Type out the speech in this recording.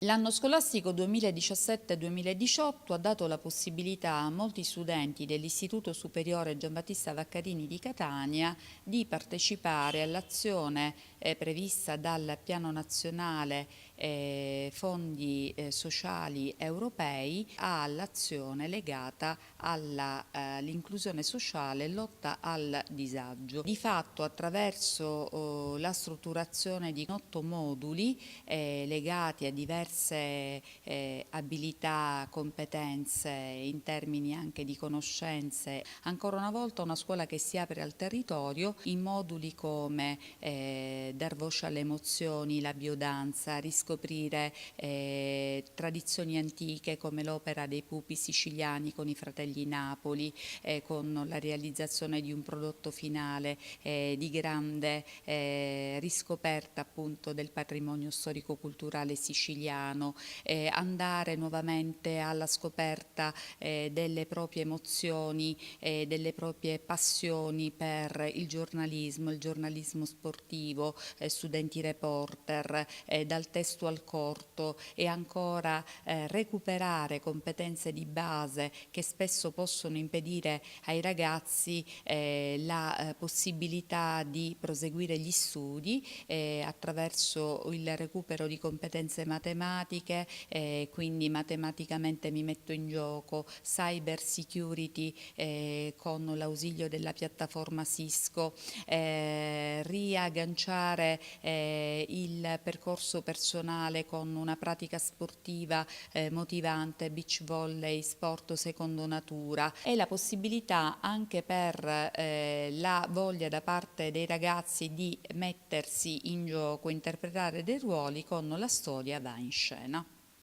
L'anno scolastico 2017-2018 ha dato la possibilità a molti studenti dell'Istituto Superiore Giambattista Vaccarini di Catania di partecipare all'azione prevista dal Piano Nazionale Fondi Sociali Europei all'azione legata all'inclusione sociale e lotta al disagio. Di fatto, attraverso la strutturazione di 8 moduli legati a diverse abilità, competenze in termini anche di conoscenze. Ancora una volta una scuola che si apre al territorio in moduli come dar voce alle emozioni, la biodanza, riscoprire tradizioni antiche come l'opera dei pupi siciliani con i fratelli Napoli, con la realizzazione di un prodotto finale di grande riscoperta appunto del patrimonio storico-culturale siciliano, andare nuovamente alla scoperta delle proprie emozioni, delle proprie passioni per il giornalismo sportivo, studenti reporter, dal testo al corto e ancora recuperare competenze di base che spesso possono impedire ai ragazzi la possibilità di proseguire gli studi attraverso il recupero di competenze matematiche, quindi matematicamente mi metto in gioco, cyber security con l'ausilio della piattaforma Cisco, riagganciare il percorso personale con una pratica sportiva motivante, beach volley, sport secondo natura e la possibilità anche per la voglia da parte dei ragazzi di mettersi in gioco, interpretare dei ruoli con La storia va in scena.